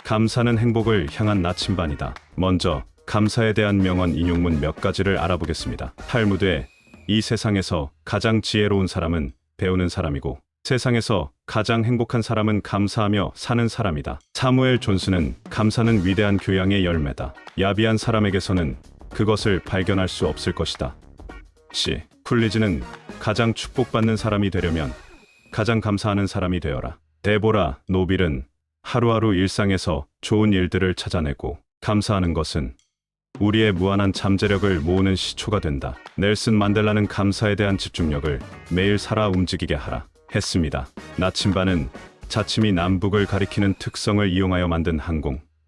감사는 행복을 향한 나침반이다. 먼저 감사에 대한 명언 인용문 몇 가지를 알아보겠습니다. 탈무드에 이 세상에서 가장 지혜로운 사람은 배우는 사람이고 세상에서 가장 행복한 사람은 감사하며 사는 사람이다. 사무엘 존슨은 감사는 위대한 교양의 열매다. 야비한 사람에게서는 그것을 발견할 수 없을 것이다. 시 쿨리즈는 가장 축복받는 사람이 되려면 가장 감사하는 사람이 되어라. 데보라 노빌은 하루하루 일상에서 좋은 일들을 찾아내고 감사하는 것은 우리의 무한한 잠재력을 모으는 시초가 된다. 넬슨 만델라는 감사에 대한 집중력을 매일 살아 움직이게 하라 했습니다. 나침반은 자침이 남북을 가리키는 특성을 이용하여 만든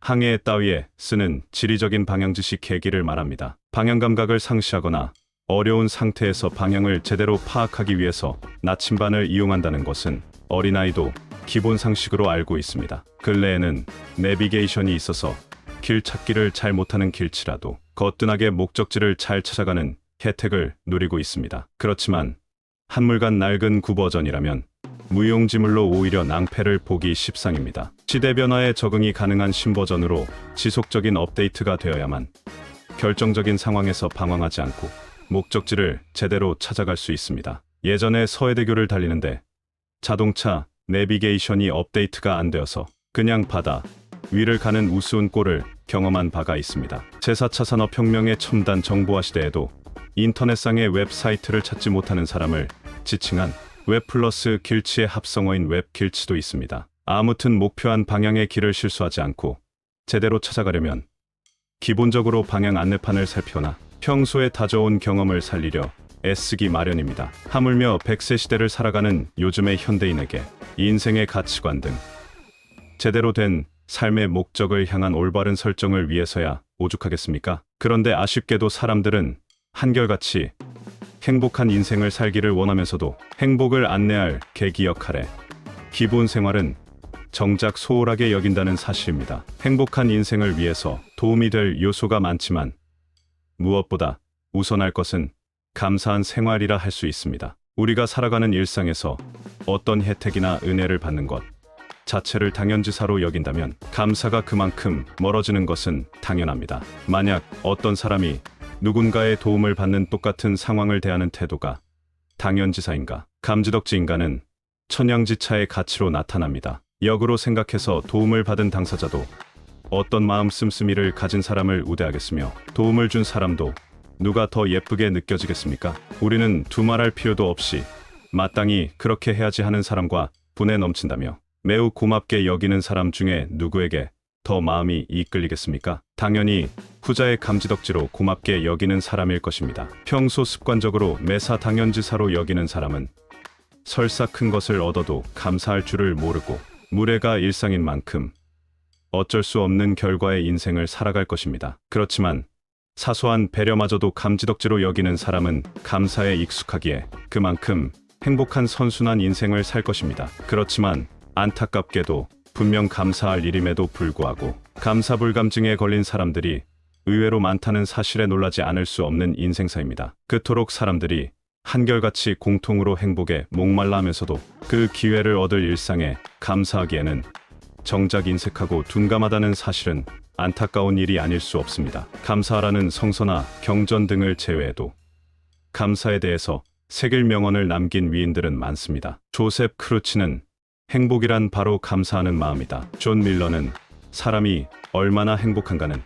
항해 따위에 쓰는 지리적인 방향지시 계기를 말합니다. 방향 감각을 상실하거나 어려운 상태에서 방향을 제대로 파악하기 위해서 나침반을 이용한다는 것은 어린아이도 기본 상식으로 알고 있습니다. 근래에는 내비게이션이 있어서 길 찾기를 잘 못하는 길치라도 거뜬하게 목적지를 잘 찾아가는 혜택을 누리고 있습니다. 그렇지만 한물간 낡은 구버전이라면 무용지물로 오히려 낭패를 보기 십상입니다. 시대 변화에 적응이 가능한 신버전으로 지속적인 업데이트가 되어야만 결정적인 상황에서 방황하지 않고 목적지를 제대로 찾아갈 수 있습니다. 예전에 서해대교를 달리는데 자동차 내비게이션이 업데이트가 안 되어서 그냥 바다 위를 가는 우스운 꼴을 경험한 바가 있습니다. 제4차 산업혁명의 첨단 정보화 시대에도 인터넷상의 웹사이트를 찾지 못하는 사람을 지칭한 웹 플러스 길치의 합성어인 웹 길치도 있습니다. 아무튼 목표한 방향의 길을 실수하지 않고 제대로 찾아가려면 기본적으로 방향 안내판을 살펴나 평소에 다져온 경험을 살리려 애쓰기 마련입니다. 하물며 100세 시대를 살아가는 요즘의 현대인에게 인생의 가치관 등 제대로 된 삶의 목적을 향한 올바른 설정을 위해서야 오죽하겠습니까? 그런데 아쉽게도 사람들은 한결같이 행복한 인생을 살기를 원하면서도 행복을 안내할 계기 역할에 기본 생활은 정작 소홀하게 여긴다는 사실입니다. 행복한 인생을 위해서 도움이 될 요소가 많지만 무엇보다 우선할 것은 감사한 생활이라 할 수 있습니다. 우리가 살아가는 일상에서 어떤 혜택이나 은혜를 받는 것 자체를 당연지사로 여긴다면 감사가 그만큼 멀어지는 것은 당연합니다. 만약 어떤 사람이 누군가의 도움을 받는 똑같은 상황을 대하는 태도가 당연지사인가, 감지덕지인가는 천양지차의 가치로 나타납니다. 역으로 생각해서 도움을 받은 당사자도 어떤 마음 씀씀이를 가진 사람을 우대하겠으며 도움을 준 사람도 누가 더 예쁘게 느껴지겠습니까? 우리는 두말할 필요도 없이 마땅히 그렇게 해야지 하는 사람과 분에 넘친다며 매우 고맙게 여기는 사람 중에 누구에게 더 마음이 이끌리겠습니까? 당연히 후자의 감지덕지로 고맙게 여기는 사람일 것입니다. 평소 습관적으로 매사 당연지사로 여기는 사람은 설사 큰 것을 얻어도 감사할 줄을 모르고 무례가 일상인 만큼 어쩔 수 없는 결과의 인생을 살아갈 것입니다. 그렇지만 사소한 배려마저도 감지덕지로 여기는 사람은 감사에 익숙하기에 그만큼 행복한 선순환 인생을 살 것입니다. 그렇지만 안타깝게도 분명 감사할 일임에도 불구하고 감사불감증에 걸린 사람들이 의외로 많다는 사실에 놀라지 않을 수 없는 인생사입니다. 그토록 사람들이 한결같이 공통으로 행복에 목말라 하면서도 그 기회를 얻을 일상에 감사하기에는 정작 인색하고 둔감하다는 사실은 안타까운 일이 아닐 수 없습니다. 감사하라는 성서나 경전 등을 제외해도 감사에 대해서 새길 명언을 남긴 위인들은 많습니다. 조셉 크루치는 행복이란 바로 감사하는 마음이다. 존 밀러는 사람이 얼마나 행복한가는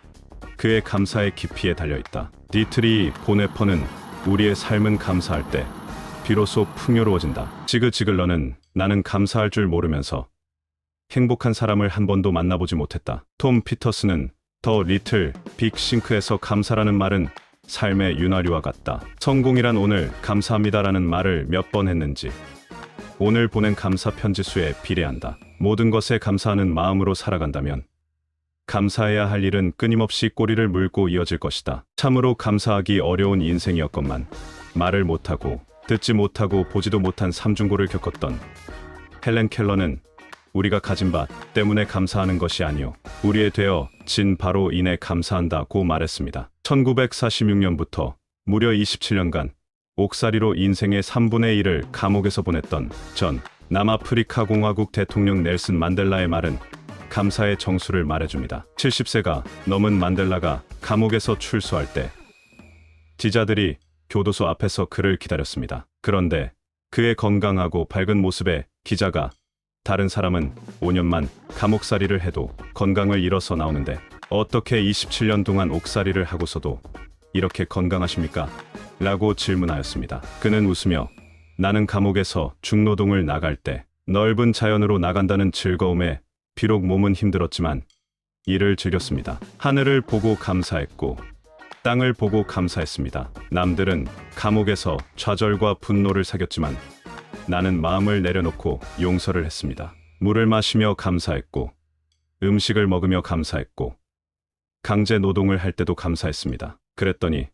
그의 감사의 깊이에 달려있다. 디트리 보네퍼는 우리의 삶은 감사할 때 비로소 풍요로워진다. 지그 지글러는 나는 감사할 줄 모르면서 행복한 사람을 한 번도 만나보지 못했다. 톰 피터스는 더 리틀 빅 싱크에서 감사라는 말은 삶의 윤활유와 같다. 성공이란 오늘 감사합니다라는 말을 몇 번 했는지 오늘 보낸 감사 편지 수에 비례한다. 모든 것에 감사하는 마음으로 살아간다면 감사해야 할 일은 끊임없이 꼬리를 물고 이어질 것이다. 참으로 감사하기 어려운 인생이었건만 말을 못하고 듣지 못하고 보지도 못한 삼중고를 겪었던 헬렌 켈러는 우리가 가진 바 때문에 감사하는 것이 아니오 우리의 되어 진 바로 인해 감사한다고 말했습니다. 1946년부터 무려 27년간 옥살이로 인생의 3분의 1을 감옥에서 보냈던 전 남아프리카 공화국 대통령 넬슨 만델라의 말은 감사의 정수를 말해줍니다. 70세가 넘은 만델라가 감옥에서 출소할 때 지자들이 교도소 앞에서 그를 기다렸습니다. 그런데 그의 건강하고 밝은 모습에 기자가 다른 사람은 5년만 감옥살이를 해도 건강을 잃어서 나오는데 어떻게 27년 동안 옥살이를 하고서도 이렇게 건강하십니까? 라고 질문하였습니다. 그는 웃으며 나는 감옥에서 중노동을 나갈 때 넓은 자연으로 나간다는 즐거움에 비록 몸은 힘들었지만 일을 즐겼습니다. 하늘을 보고 감사했고 땅을 보고 감사했습니다. 남들은 감옥에서 좌절과 분노를 사겼지만 나는 마음을 내려놓고 용서를 했습니다. 물을 마시며 감사했고 음식을 먹으며 감사했고 강제 노동을 할 때도 감사했습니다. 그랬더니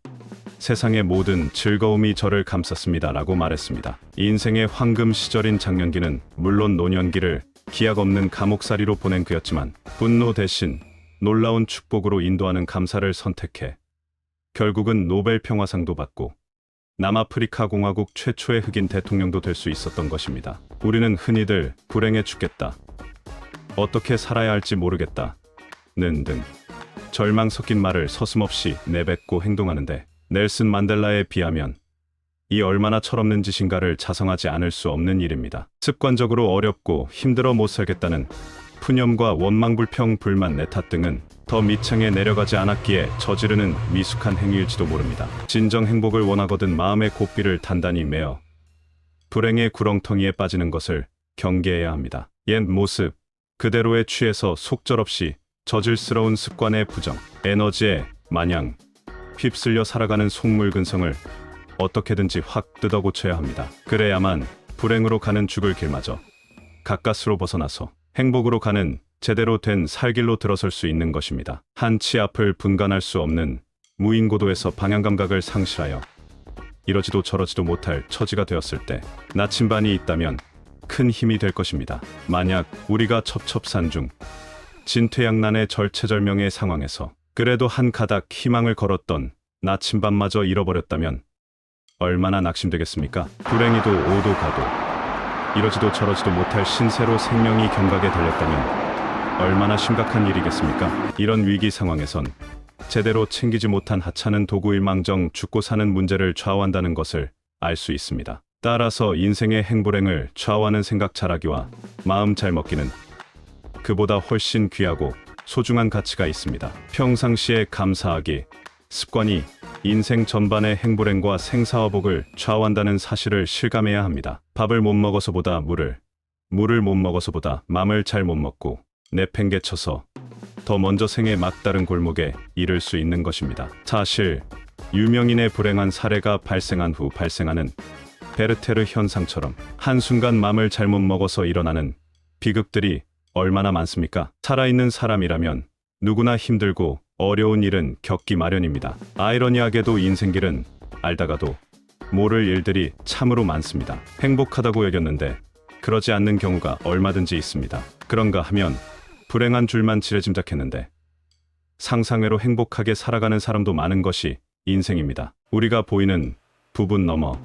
세상의 모든 즐거움이 저를 감쌌습니다. 라고 말했습니다. 인생의 황금 시절인 장년기는 물론 노년기를 기약 없는 감옥살이로 보낸 그였지만 분노 대신 놀라운 축복으로 인도하는 감사를 선택해 결국은 노벨 평화상도 받고 남아프리카 공화국 최초의 흑인 대통령도 될 수 있었던 것입니다. 우리는 흔히들 불행해 죽겠다, 어떻게 살아야 할지 모르겠다 는 등 절망 섞인 말을 서슴없이 내뱉고 행동하는데 넬슨 만델라에 비하면 이 얼마나 철없는 짓인가를 자성하지 않을 수 없는 일입니다. 습관적으로 어렵고 힘들어 못 살겠다는 푸념과 원망, 불평, 불만, 내 탓 등은 더 밑층에 내려가지 않았기에 저지르는 미숙한 행위일지도 모릅니다. 진정 행복을 원하거든 마음의 고삐를 단단히 메어 불행의 구렁텅이에 빠지는 것을 경계해야 합니다. 옛 모습 그대로에 취해서 속절없이 저질스러운 습관의 부정, 에너지에 마냥 휩쓸려 살아가는 속물근성을 어떻게든지 확 뜯어 고쳐야 합니다. 그래야만 불행으로 가는 죽을 길마저 가까스로 벗어나서 행복으로 가는 제대로 된 살길로 들어설 수 있는 것입니다. 한 치 앞을 분간할 수 없는 무인고도에서 방향감각을 상실하여 이러지도 저러지도 못할 처지가 되었을 때 나침반이 있다면 큰 힘이 될 것입니다. 만약 우리가 첩첩산중 진퇴양난의 절체절명의 상황에서 그래도 한 가닥 희망을 걸었던 나침반마저 잃어버렸다면 얼마나 낙심되겠습니까? 불행히도 오도 가도 이러지도 저러지도 못할 신세로 생명이 경각에 달렸다면 얼마나 심각한 일이겠습니까? 이런 위기 상황에선 제대로 챙기지 못한 하찮은 도구일망정 죽고 사는 문제를 좌우한다는 것을 알 수 있습니다. 따라서 인생의 행불행을 좌우하는 생각 잘하기와 마음 잘 먹기는 그보다 훨씬 귀하고 소중한 가치가 있습니다. 평상시에 감사하기 습관이 인생 전반의 행불행과 생사화복을 좌우한다는 사실을 실감해야 합니다. 밥을 못 먹어서보다 물을 못 먹어서보다 맘을 잘 못 먹고 내팽개쳐서 더 먼저 생의 막다른 골목에 이를 수 있는 것입니다. 사실 유명인의 불행한 사례가 발생한 후 발생하는 베르테르 현상처럼 한순간 맘을 잘못 먹어서 일어나는 비극들이 얼마나 많습니까? 살아있는 사람이라면 누구나 힘들고 어려운 일은 겪기 마련입니다. 아이러니하게도 인생길은 알다가도 모를 일들이 참으로 많습니다. 행복하다고 여겼는데 그러지 않는 경우가 얼마든지 있습니다. 그런가 하면 불행한 줄만 지레짐작했는데 상상외로 행복하게 살아가는 사람도 많은 것이 인생입니다. 우리가 보이는 부분 너머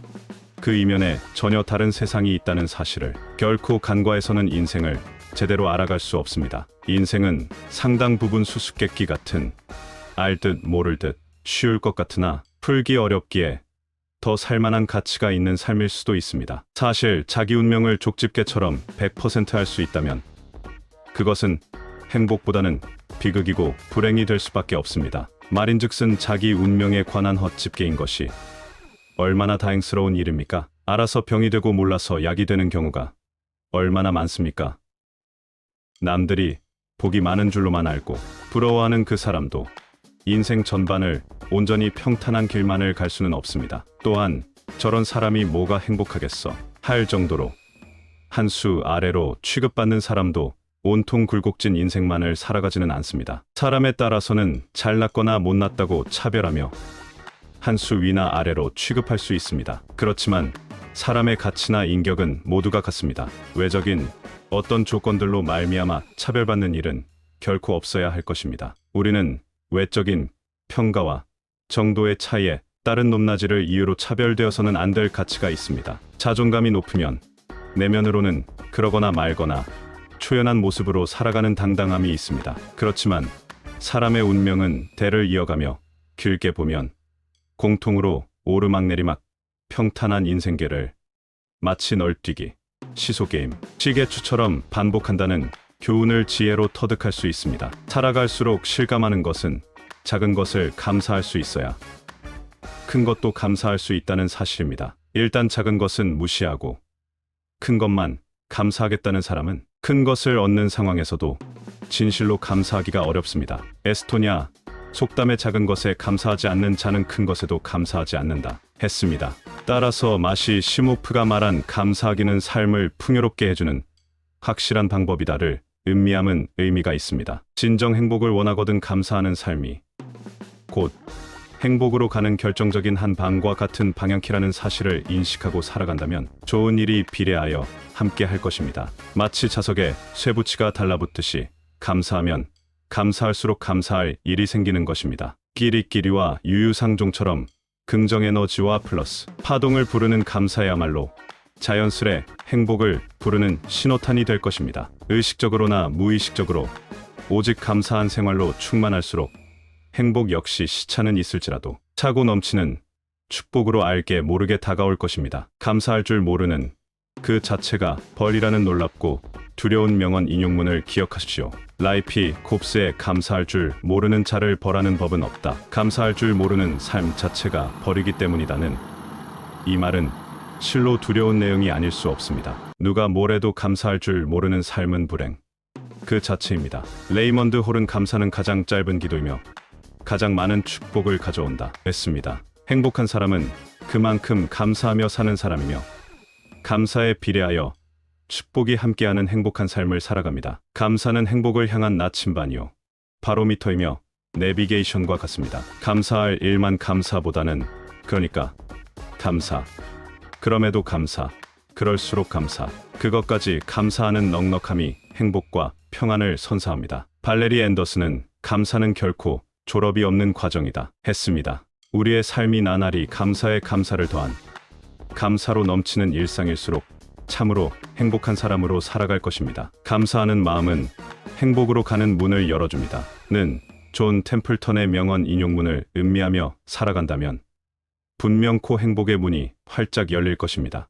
그 이면에 전혀 다른 세상이 있다는 사실을 결코 간과해서는 인생을 제대로 알아갈 수 없습니다. 인생은 상당 부분 수수께끼 같은 알듯 모를 듯 쉬울 것 같으나 풀기 어렵기에 더 살만한 가치가 있는 삶일 수도 있습니다. 사실 자기 운명을 족집게처럼 100% 할 수 있다면 그것은 행복보다는 비극이고 불행이 될 수밖에 없습니다. 말인즉슨 자기 운명에 관한 헛집게인 것이 얼마나 다행스러운 일입니까? 알아서 병이 되고 몰라서 약이 되는 경우가 얼마나 많습니까? 남들이 복이 많은 줄로만 알고 부러워하는 그 사람도 인생 전반을 온전히 평탄한 길만을 갈 수는 없습니다. 또한 저런 사람이 뭐가 행복하겠어 할 정도로 한 수 아래로 취급받는 사람도 온통 굴곡진 인생만을 살아가지는 않습니다. 사람에 따라서는 잘났거나 못났다고 차별하며 한 수 위나 아래로 취급할 수 있습니다. 그렇지만 사람의 가치나 인격은 모두가 같습니다. 외적인 어떤 조건들로 말미암아 차별받는 일은 결코 없어야 할 것입니다. 우리는 외적인 평가와 정도의 차이에 따른 높낮이를 이유로 차별되어서는 안 될 가치가 있습니다. 자존감이 높으면 내면으로는 그러거나 말거나 초연한 모습으로 살아가는 당당함이 있습니다. 그렇지만 사람의 운명은 대를 이어가며 길게 보면 공통으로 오르막내리막 평탄한 인생계를 마치 널뛰기, 시소게임, 시계추처럼 반복한다는 교훈을 지혜로 터득할 수 있습니다. 살아갈수록 실감하는 것은 작은 것을 감사할 수 있어야 큰 것도 감사할 수 있다는 사실입니다. 일단 작은 것은 무시하고 큰 것만 감사하겠다는 사람은 큰 것을 얻는 상황에서도 진실로 감사하기가 어렵습니다. 에스토니아 속담에 작은 것에 감사하지 않는 자는 큰 것에도 감사하지 않는다 했습니다. 따라서 마시 시모프가 말한 감사하기는 삶을 풍요롭게 해주는 확실한 방법이다를 음미함은 의미가 있습니다. 진정 행복을 원하거든 감사하는 삶이 곧 행복으로 가는 결정적인 한 방과 같은 방향키라는 사실을 인식하고 살아간다면 좋은 일이 비례하여 함께 할 것입니다. 마치 자석에 쇠붙이가 달라붙듯이 감사하면 감사할수록 감사할 일이 생기는 것입니다. 끼리끼리와 유유상종처럼 긍정 에너지와 플러스 파동을 부르는 감사야말로 자연스레 행복을 부르는 신호탄이 될 것입니다. 의식적으로나 무의식적으로 오직 감사한 생활로 충만할수록 행복 역시 시차는 있을지라도 차고 넘치는 축복으로 알게 모르게 다가올 것입니다. 감사할 줄 모르는 그 자체가 벌이라는 놀랍고 두려운 명언 인용문을 기억하십시오. 라이피 콥스의 감사할 줄 모르는 자를 벌하는 법은 없다. 감사할 줄 모르는 삶 자체가 벌이기 때문이다는 이 말은 실로 두려운 내용이 아닐 수 없습니다. 누가 뭐래도 감사할 줄 모르는 삶은 불행 그 자체입니다. 레이먼드 홀은 감사는 가장 짧은 기도이며 가장 많은 축복을 가져온다 했습니다. 행복한 사람은 그만큼 감사하며 사는 사람이며 감사에 비례하여 축복이 함께하는 행복한 삶을 살아갑니다. 감사는 행복을 향한 나침반이요 바로미터이며 내비게이션과 같습니다. 감사할 일만 감사보다는 그러니까 감사 그럼에도 감사 그럴수록 감사 그것까지 감사하는 넉넉함이 행복과 평안을 선사합니다. 발레리 앤더슨은 감사는 결코 졸업이 없는 과정이다 했습니다. 우리의 삶이 나날이 감사에 감사를 더한 감사로 넘치는 일상일수록 참으로 행복한 사람으로 살아갈 것입니다. 감사하는 마음은 행복으로 가는 문을 열어줍니다. 는 존 템플턴의 명언 인용문을 음미하며 살아간다면 분명코 행복의 문이 활짝 열릴 것입니다.